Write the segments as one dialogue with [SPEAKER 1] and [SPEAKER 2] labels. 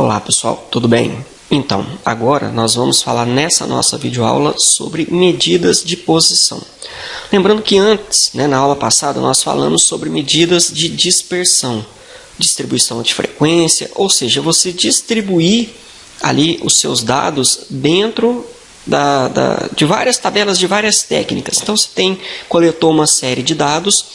[SPEAKER 1] Olá pessoal, tudo bem? Então, agora nós vamos falar nessa nossa videoaula sobre medidas de posição. Lembrando que antes, na aula passada, nós falamos sobre medidas de dispersão, distribuição de frequência, ou seja, você distribuir ali os seus dados dentro de várias tabelas, de várias técnicas. Então, você coletou uma série de dados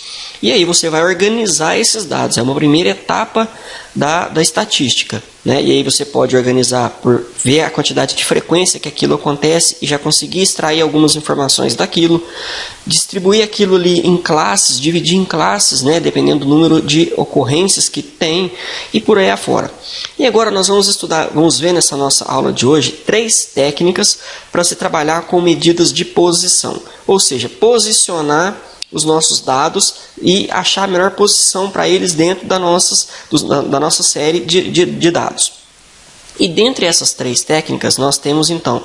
[SPEAKER 1] e aí você vai organizar esses dados. É uma primeira etapa da estatística. E aí você pode organizar por ver a quantidade de frequência que aquilo acontece e já conseguir extrair algumas informações daquilo, distribuir aquilo ali em classes, dividir em classes, dependendo do número de ocorrências que tem e por aí afora. E agora nós vamos ver nessa nossa aula de hoje 3 técnicas para se trabalhar com medidas de posição, ou seja, posicionar os nossos dados e achar a melhor posição para eles dentro da nossa série de dados. E dentre essas 3 técnicas, nós temos então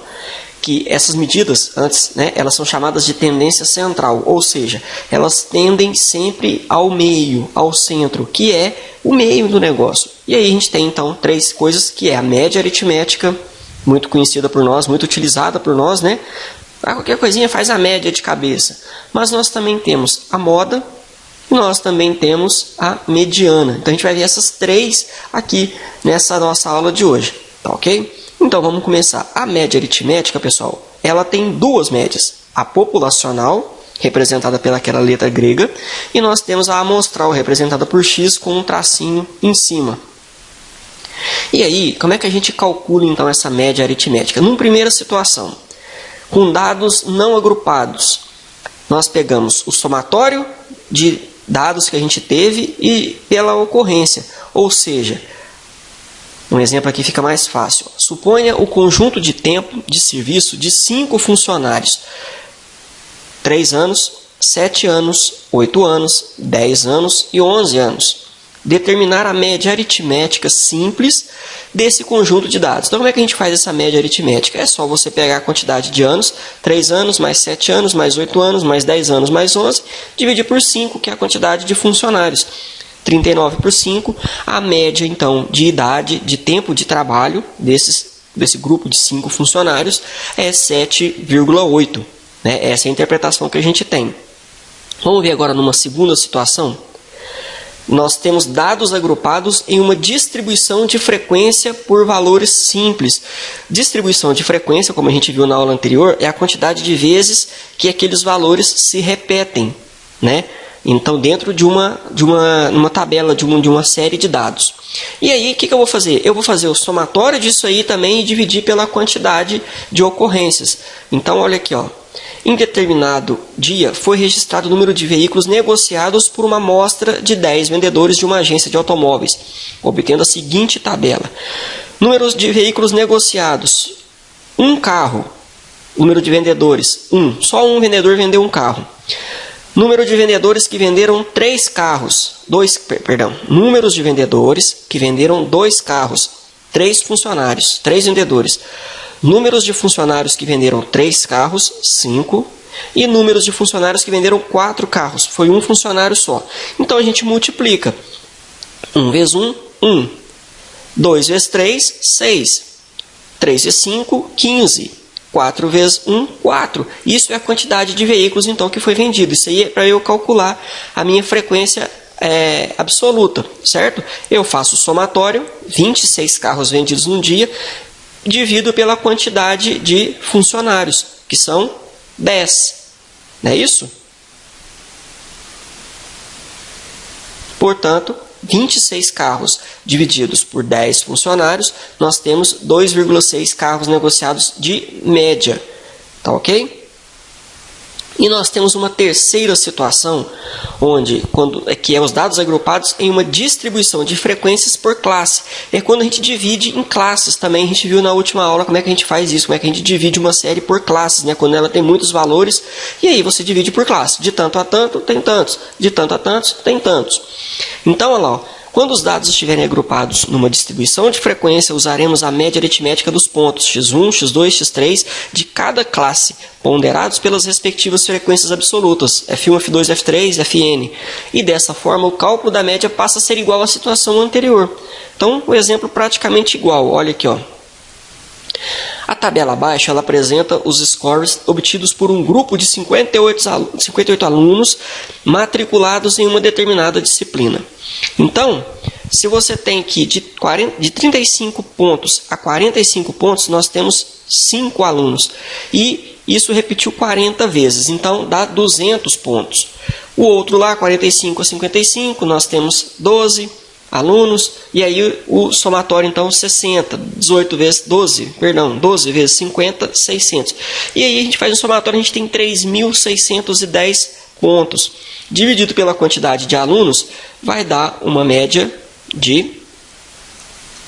[SPEAKER 1] que essas medidas, antes, elas são chamadas de tendência central, ou seja, elas tendem sempre ao meio, ao centro, que é o meio do negócio. E aí a gente tem então 3 coisas, que é a média aritmética, muito conhecida por nós, muito utilizada por nós, Qualquer coisinha faz a média de cabeça. Mas nós também temos a moda, nós também temos a mediana. Então a gente vai ver essas 3 aqui nessa nossa aula de hoje, tá ok? Então vamos começar. A média aritmética, pessoal, ela tem 2 médias. A populacional, representada pelaquela letra grega, e nós temos a amostral, representada por X com um tracinho em cima. E aí, como é que a gente calcula então essa média aritmética? Numa primeira situação, com dados não agrupados, nós pegamos o somatório de dados que a gente teve e pela ocorrência. Ou seja, um exemplo aqui fica mais fácil. Suponha o conjunto de tempo de serviço de 5 funcionários. 3 anos, 7 anos, 8 anos, 10 anos e 11 anos. Determinar a média aritmética simples desse conjunto de dados. Então, como é que a gente faz essa média aritmética? É só você pegar a quantidade de anos, 3 anos, mais 7 anos, mais 8 anos, mais 10 anos, mais 11, dividir por 5, que é a quantidade de funcionários. 39 por 5, a média, então, de idade, de tempo de trabalho desse grupo de 5 funcionários é 7,8. Essa é a interpretação que a gente tem. Vamos ver agora numa segunda situação. Nós temos dados agrupados em uma distribuição de frequência por valores simples. Distribuição de frequência, como a gente viu na aula anterior, é a quantidade de vezes que aqueles valores se repetem, Então, dentro de uma tabela, de uma série de dados. E aí, o que eu vou fazer? Eu vou fazer o somatório disso aí também e dividir pela quantidade de ocorrências. Então, olha aqui, ó. Em determinado dia, foi registrado o número de veículos negociados por uma amostra de 10 vendedores de uma agência de automóveis, obtendo a seguinte tabela. Números de veículos negociados. 1 carro. Número de vendedores. 1. Só um vendedor vendeu um carro. Número de vendedores que venderam 3 carros. Números de vendedores que venderam 2 carros. 3 funcionários. 3 vendedores. Números de funcionários que venderam 3 carros, 5. E números de funcionários que venderam 4 carros. Foi um funcionário só. Então, a gente multiplica. 1 vezes 1, 1. 2 vezes 3, 6. 3 vezes 5, 15. 4 vezes 1, 4. Isso é a quantidade de veículos, então, que foi vendido. Isso aí é para eu calcular a minha frequência absoluta, certo? Eu faço o somatório, 26 carros vendidos num dia, divido pela quantidade de funcionários, que são 10. Não é isso? Portanto, 26 carros divididos por 10 funcionários, nós temos 2,6 carros negociados de média. Tá ok? E nós temos uma terceira situação, que é os dados agrupados em uma distribuição de frequências por classe. É quando a gente divide em classes também. A gente viu na última aula como é que a gente faz isso, como é que a gente divide uma série por classes, quando ela tem muitos valores, e aí você divide por classe. De tanto a tanto, tem tantos. De tanto a tantos, tem tantos. Então, olha lá, Quando os dados estiverem agrupados numa distribuição de frequência, usaremos a média aritmética dos pontos x1, x2, x3 de cada classe, ponderados pelas respectivas frequências absolutas, f1, f2, f3, fn. E dessa forma, o cálculo da média passa a ser igual à situação anterior. Então, o exemplo praticamente igual. Olha aqui, ó. A tabela abaixo ela apresenta os scores obtidos por um grupo de 58 alunos matriculados em uma determinada disciplina. Então, se você tem que de 35 pontos a 45 pontos, nós temos 5 alunos. E isso repetiu 40 vezes, então dá 200 pontos. O outro lá, 45 a 55, nós temos 12 alunos, e aí o somatório então 60, 12 vezes 50, 600. E aí a gente faz um somatório, a gente tem 3.610 pontos. Dividido pela quantidade de alunos, vai dar uma média de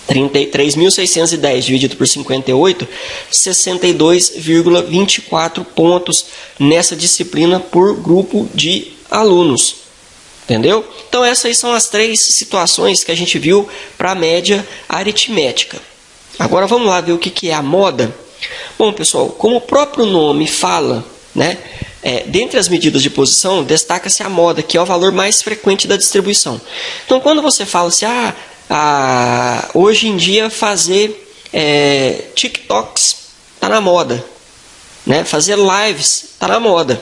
[SPEAKER 1] 3.610 dividido por 58, 62,24 pontos nessa disciplina por grupo de alunos. Entendeu? Então essas são as 3 situações que a gente viu para a média aritmética. Agora vamos lá ver o que é a moda. Bom, pessoal, como o próprio nome fala, né, dentre as medidas de posição, destaca-se a moda, que é o valor mais frequente da distribuição. Então quando você fala assim, hoje em dia fazer TikToks está na moda, né? Fazer lives está na moda.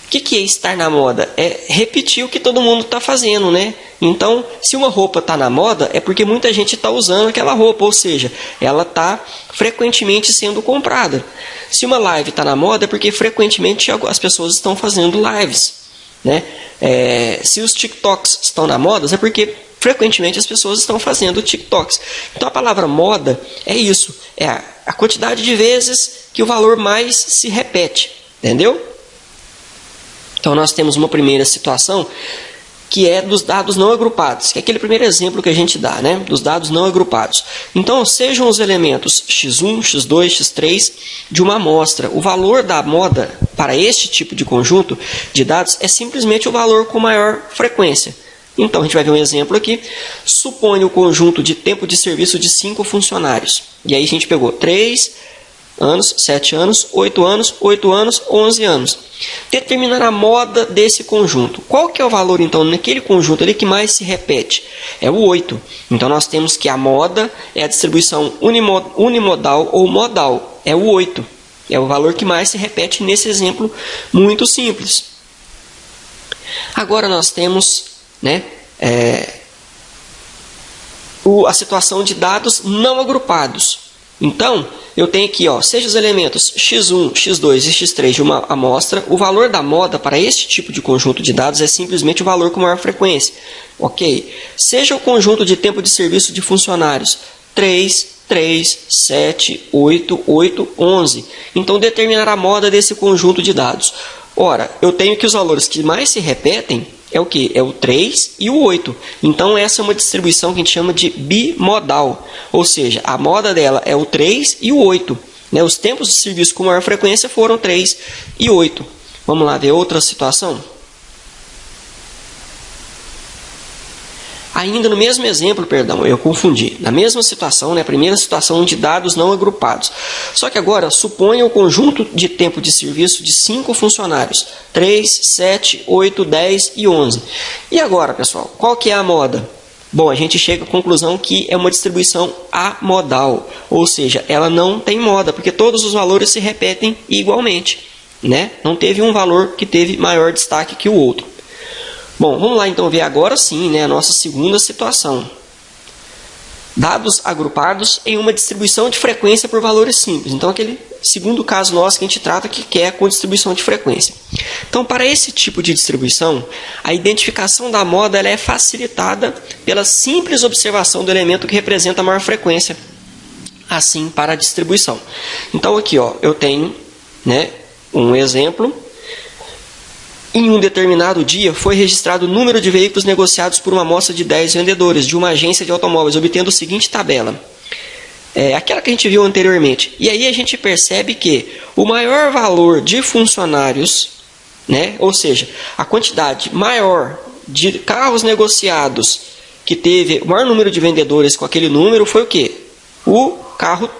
[SPEAKER 1] O que é estar na moda? É repetir o que todo mundo está fazendo, né? Então, se uma roupa está na moda, é porque muita gente está usando aquela roupa, ou seja, ela está frequentemente sendo comprada. Se uma live está na moda, é porque frequentemente as pessoas estão fazendo lives, né? Se os TikToks estão na moda, é porque frequentemente as pessoas estão fazendo TikToks. Então, a palavra moda é isso, é a quantidade de vezes que o valor mais se repete, entendeu? Então, nós temos uma primeira situação que é dos dados não agrupados, que é aquele primeiro exemplo que a gente dá, né? Dos dados não agrupados. Então, sejam os elementos x1, x2, x3 de uma amostra. O valor da moda para este tipo de conjunto de dados é simplesmente o valor com maior frequência. Então, a gente vai ver um exemplo aqui. Supõe o conjunto de tempo de serviço de 5 funcionários. E aí a gente pegou 3 anos, 7 anos, 8 anos, 8 anos, 11 anos. Determinar a moda desse conjunto. Qual que é o valor, então, naquele conjunto ali que mais se repete? É o 8. Então, nós temos que a moda é a distribuição unimodal ou modal. É o 8. É o valor que mais se repete nesse exemplo muito simples. Agora, nós temos, né, a situação de dados não agrupados. Então, eu tenho aqui, seja os elementos x1, x2 e x3 de uma amostra, o valor da moda para este tipo de conjunto de dados é simplesmente o valor com maior frequência. Ok? Seja o conjunto de tempo de serviço de funcionários 3, 3, 7, 8, 8, 11. Então, determinar a moda desse conjunto de dados. Ora, eu tenho que os valores que mais se repetem é o que? É o 3 e o 8. Então, essa é uma distribuição que a gente chama de bimodal. Ou seja, a moda dela é o 3 e o 8. Né? Os tempos de serviço com maior frequência foram 3 e 8. Vamos lá ver outra situação? Ainda no mesmo exemplo, eu confundi. Na mesma situação, né, a primeira situação de dados não agrupados. Só que agora, suponha o conjunto de tempo de serviço de 5 funcionários. 3, 7, 8, 10 e 11. E agora, pessoal, qual que é a moda? Bom, a gente chega à conclusão que é uma distribuição amodal. Ou seja, ela não tem moda, porque todos os valores se repetem igualmente. Né? Não teve um valor que teve maior destaque que o outro. Bom, vamos lá então ver agora sim, né, a nossa segunda situação. Dados agrupados em uma distribuição de frequência por valores simples. Então, aquele segundo caso nosso que a gente trata que é com distribuição de frequência. Então, para esse tipo de distribuição, a identificação da moda ela é facilitada pela simples observação do elemento que representa a maior frequência, assim para a distribuição. Então, aqui eu tenho, né, um exemplo. Em um determinado dia, foi registrado o número de veículos negociados por uma amostra de 10 vendedores de uma agência de automóveis, obtendo a seguinte tabela. Aquela que a gente viu anteriormente. E aí a gente percebe que o maior valor de funcionários, né, ou seja, a quantidade maior de carros negociados que teve o maior número de vendedores com aquele número foi o quê? O carro,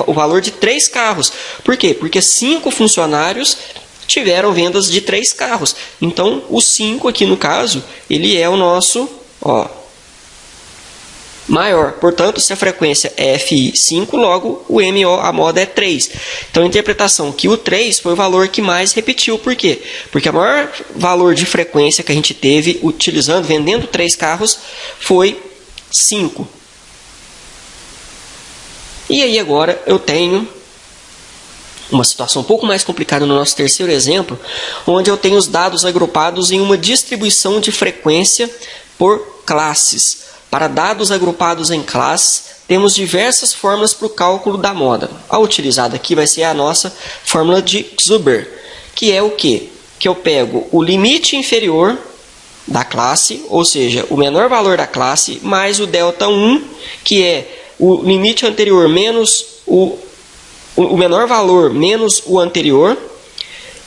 [SPEAKER 1] o valor de 3 carros. Por quê? Porque 5 funcionários tiveram vendas de 3 carros. Então, o 5 aqui no caso, ele é o nosso maior. Portanto, se a frequência é FI 5, logo o MO, a moda é 3. Então, a interpretação que o 3 foi o valor que mais repetiu. Por quê? Porque o maior valor de frequência que a gente teve vendendo 3 carros foi 5. E aí agora eu tenho uma situação um pouco mais complicada no nosso terceiro exemplo, onde eu tenho os dados agrupados em uma distribuição de frequência por classes. Para dados agrupados em classes, temos diversas fórmulas para o cálculo da moda. A utilizada aqui vai ser a nossa fórmula de Zuber, que é o quê? Que eu pego o limite inferior da classe, ou seja, o menor valor da classe, mais o delta 1, que é o limite anterior menos o menor valor menos o anterior,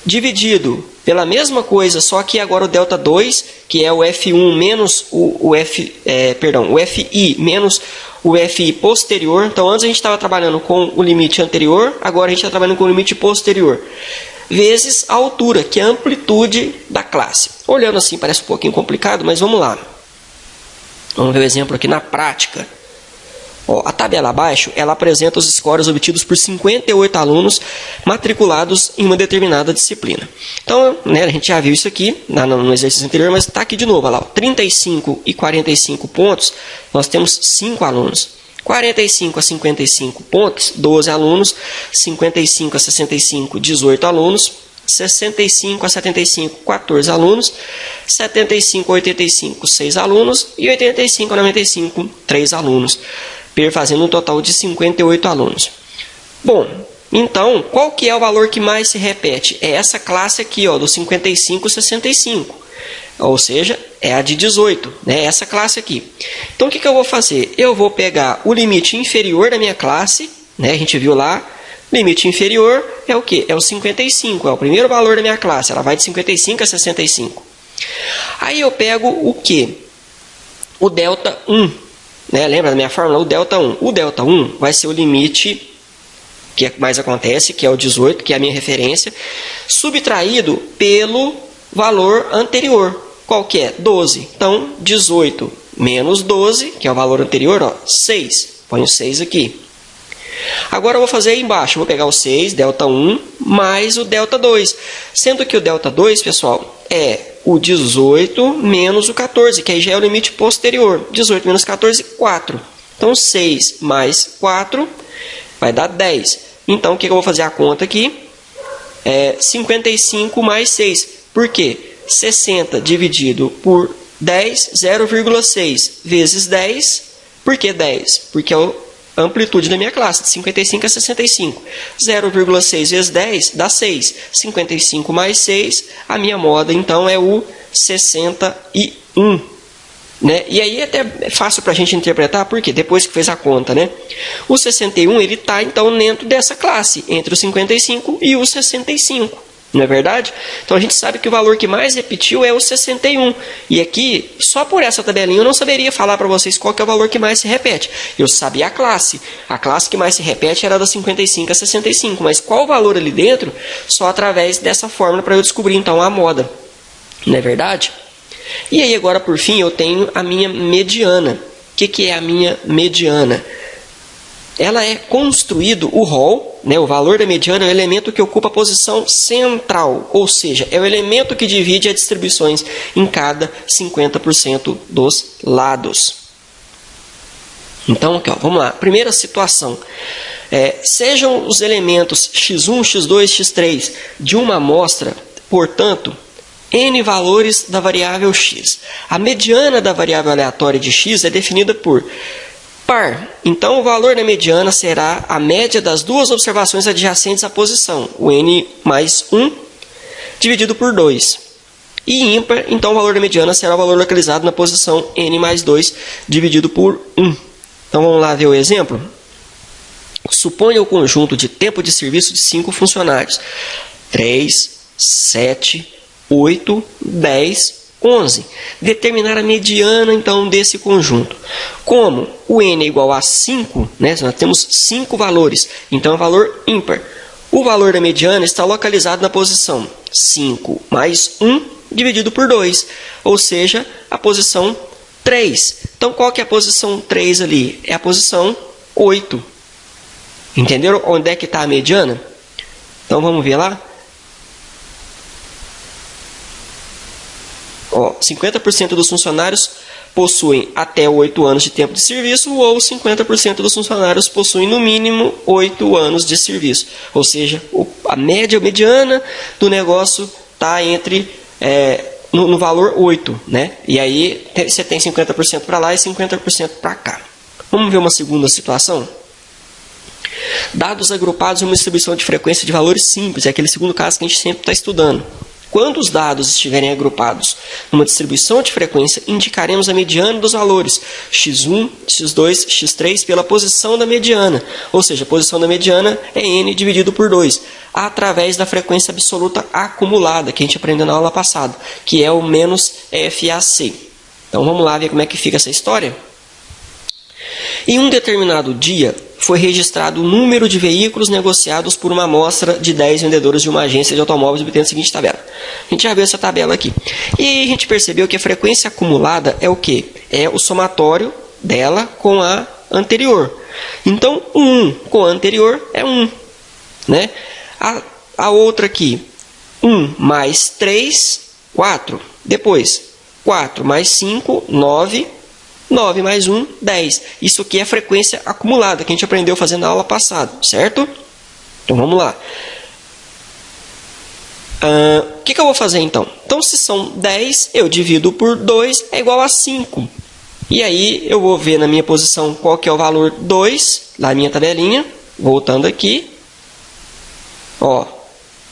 [SPEAKER 1] dividido pela mesma coisa, só que agora o delta 2, que é o F1 menos o FI menos o FI posterior. Então, antes a gente estava trabalhando com o limite anterior, agora a gente está trabalhando com o limite posterior, vezes a altura, que é a amplitude da classe. Olhando assim parece um pouquinho complicado, mas vamos lá. Vamos ver o exemplo aqui na prática. A tabela abaixo, ela apresenta os scores obtidos por 58 alunos matriculados em uma determinada disciplina. Então, a gente já viu isso aqui no exercício anterior, mas está aqui de novo. Olha lá, 35 e 45 pontos, nós temos 5 alunos. 45 a 55 pontos, 12 alunos. 55 a 65, 18 alunos. 65 a 75, 14 alunos. 75 a 85, 6 alunos. E 85 a 95, 3 alunos. Fazendo um total de 58 alunos. Bom, então, qual que é o valor que mais se repete? É essa classe aqui, do 55 e 65. Ou seja, é a de 18, essa classe aqui. Então, o que eu vou fazer? Eu vou pegar o limite inferior da minha classe, a gente viu lá, limite inferior é o quê? É o 55, é o primeiro valor da minha classe, ela vai de 55 a 65. Aí eu pego o quê? O delta 1. Lembra da minha fórmula? O delta 1. O delta 1 vai ser o limite que mais acontece, que é o 18, que é a minha referência, subtraído pelo valor anterior. Qual que é? 12. Então, 18 menos 12, que é o valor anterior, 6. Põe o 6 aqui. Agora eu vou fazer aí embaixo. Eu vou pegar o 6, delta 1, mais o delta 2. Sendo que o delta 2, pessoal, é o 18 menos o 14, que aí já é o limite posterior. 18 menos 14, 4. Então, 6 mais 4 vai dar 10. Então, o que eu vou fazer a conta aqui? 55 mais 6. Por quê? 60 dividido por 10, 0,6 vezes 10. Por que 10? Porque é a amplitude da minha classe, de 55 a 65. 0,6 vezes 10 dá 6. 55 mais 6, a minha moda, então, é o 61. E aí até é fácil para a gente interpretar, porque depois que fez a conta, o 61 ele está, então, dentro dessa classe, entre o 55 e o 65. Não é verdade? Então, a gente sabe que o valor que mais repetiu é o 61. E aqui, só por essa tabelinha, eu não saberia falar para vocês qual que é o valor que mais se repete. Eu sabia a classe. A classe que mais se repete era da 55 a 65. Mas qual o valor ali dentro? Só através dessa fórmula para eu descobrir, então, a moda. Não é verdade? E aí, agora, por fim, eu tenho a minha mediana. O que é a minha mediana? Ela é construído o rol, o valor da mediana é o elemento que ocupa a posição central, ou seja, é o elemento que divide as distribuições em cada 50% dos lados. Então, aqui, vamos lá. Primeira situação. Sejam os elementos x1, x2, x3 de uma amostra, portanto, n valores da variável x. A mediana da variável aleatória de x é definida por par. Então, o valor da mediana será a média das duas observações adjacentes à posição, o n mais 1, dividido por 2. E ímpar, então, o valor da mediana será o valor localizado na posição n mais 2, dividido por 1. Então, vamos lá ver o exemplo? Suponha o conjunto de tempo de serviço de 5 funcionários. 3, 7, 8, 10, 11. Determinar a mediana, então, desse conjunto. Como o n é igual a 5, né? Nós temos 5 valores, então é um valor ímpar. O valor da mediana está localizado na posição 5 mais 1 dividido por 2, ou seja, a posição 3. Então, qual que é a posição 3 ali? É a posição 8. Entenderam onde é que está a mediana? Então, vamos ver lá. Ó, 50% dos funcionários possuem até 8 anos de tempo de serviço ou 50% dos funcionários possuem no mínimo 8 anos de serviço. Ou seja, a mediana do negócio está entre no valor 8, né? E aí você tem 50% para lá e 50% para cá. Vamos ver uma segunda situação? Dados agrupados em uma distribuição de frequência de valores simples. É aquele segundo caso que a gente sempre está estudando. Quando os dados estiverem agrupados numa distribuição de frequência, indicaremos a mediana dos valores x1, x2, x3 pela posição da mediana. Ou seja, a posição da mediana é n dividido por 2, através da frequência absoluta acumulada, que a gente aprendeu na aula passada, que é o menos FAC. Então vamos lá ver como é que fica essa história? Em um determinado dia, foi registrado o número de veículos negociados por uma amostra de 10 vendedores de uma agência de automóveis obtendo a seguinte tabela. A gente já viu essa tabela aqui. E aí a gente percebeu que a frequência acumulada é o quê? É o somatório dela com a anterior. Então, 1 com a anterior é 1. Né? A outra aqui, 1 mais 3, 4. Depois, 4 mais 5, 9. 9 mais 1, 10. Isso aqui é a frequência acumulada, que a gente aprendeu fazendo na aula passada, certo? Então, vamos lá. O que eu vou fazer, então? Então, se são 10, eu divido por 2, é igual a 5. E aí, eu vou ver na minha posição qual que é o valor 2, na minha tabelinha. Voltando aqui. Ó,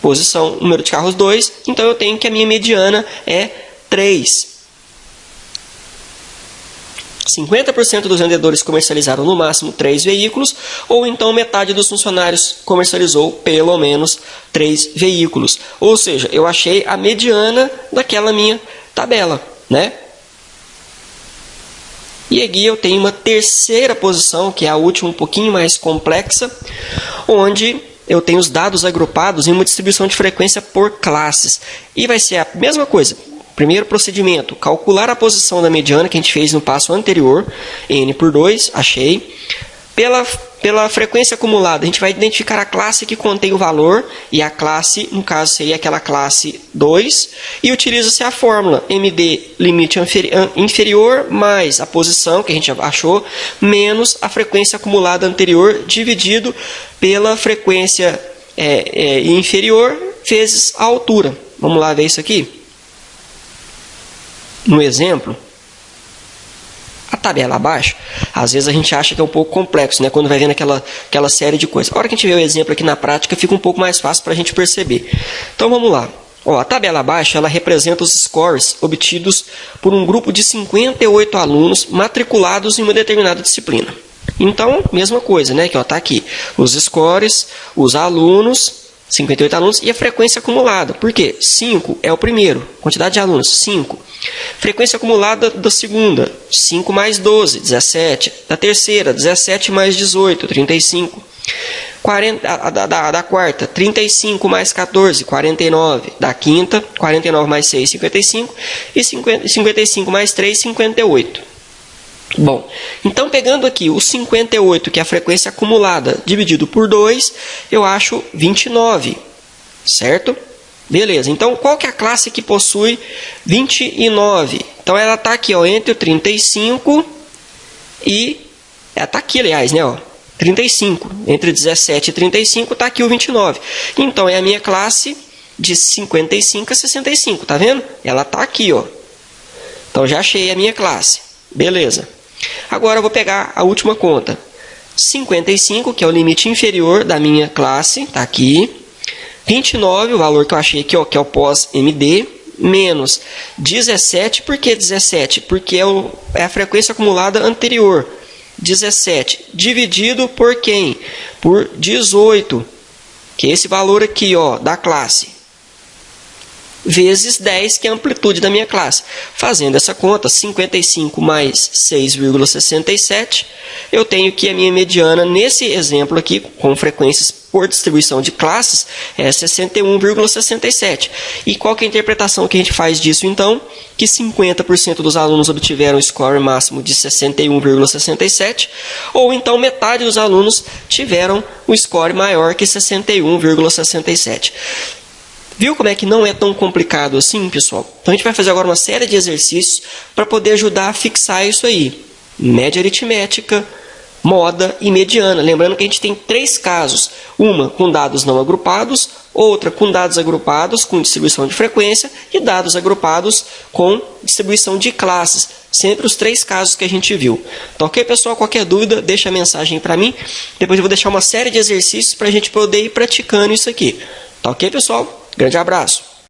[SPEAKER 1] posição, número de carros 2. Então, eu tenho que a minha mediana é 3. 50% dos vendedores comercializaram no máximo 3 veículos, ou então metade dos funcionários comercializou pelo menos 3 veículos. Ou seja, eu achei a mediana daquela minha tabela, né? E aqui eu tenho uma terceira posição, que é a última um pouquinho mais complexa, onde eu tenho os dados agrupados em uma distribuição de frequência por classes. E vai ser a mesma coisa. Primeiro procedimento, calcular a posição da mediana que a gente fez no passo anterior, n por 2, achei. Pela frequência acumulada, a gente vai identificar a classe que contém o valor, e a classe, no caso, seria aquela classe 2, e utiliza-se a fórmula MD limite inferior mais a posição que a gente achou, menos a frequência acumulada anterior, dividido pela frequência inferior vezes a altura. Vamos lá ver isso aqui? No exemplo, a tabela abaixo, às vezes a gente acha que é um pouco complexo, né? Quando vai vendo aquela série de coisas. A hora que a gente vê o exemplo aqui na prática, fica um pouco mais fácil para a gente perceber. Então, vamos lá. Ó, a tabela abaixo, ela representa os scores obtidos por um grupo de 58 alunos matriculados em uma determinada disciplina. Então, mesma coisa, né? Que está aqui. Os scores, os alunos, 58 alunos, e a frequência acumulada. Por quê? 5 é o primeiro. Quantidade de alunos, 5. Frequência acumulada da segunda, 5 mais 12, 17. Da terceira, 17 mais 18, 35. Da quarta, 35 mais 14, 49. Da quinta, 49 mais 6, 55. E 55 mais 3, 58. Bom, então pegando aqui o 58, que é a frequência acumulada, dividido por 2, eu acho 29, certo? Beleza, então qual que é a classe que possui 29? Então ela está aqui, ó, entre o 35 e... ela está aqui, aliás, né? Ó, 35. Entre 17 e 35 está aqui o 29. Então é a minha classe de 55 a 65, tá vendo? Ela está aqui, ó. Então já achei a minha classe. Beleza. Agora eu vou pegar a última conta. 55, que é o limite inferior da minha classe, está aqui. 29, o valor que eu achei aqui, ó, que é o pós-MD, menos 17. Por que 17? Porque é a frequência acumulada anterior. 17 dividido por quem? Por 18, que é esse valor aqui, ó, da classe. vezes 10, que é a amplitude da minha classe. Fazendo essa conta, 55 mais 6,67, eu tenho que a minha mediana, nesse exemplo aqui, com frequências por distribuição de classes, é 61,67. E qual que é a interpretação que a gente faz disso, então? Que 50% dos alunos obtiveram o score máximo de 61,67, ou então metade dos alunos tiveram o score maior que 61,67. Viu como é que não é tão complicado assim, pessoal? Então a gente vai fazer agora uma série de exercícios para poder ajudar a fixar isso aí. Média aritmética, moda e mediana. Lembrando que a gente tem 3 casos. Uma com dados não agrupados, outra com dados agrupados com distribuição de frequência e dados agrupados com distribuição de classes. Sempre os 3 casos que a gente viu. Tá ok, pessoal? Qualquer dúvida, deixa a mensagem para mim. Depois eu vou deixar uma série de exercícios para a gente poder ir praticando isso aqui. Tá ok, pessoal? Grande abraço!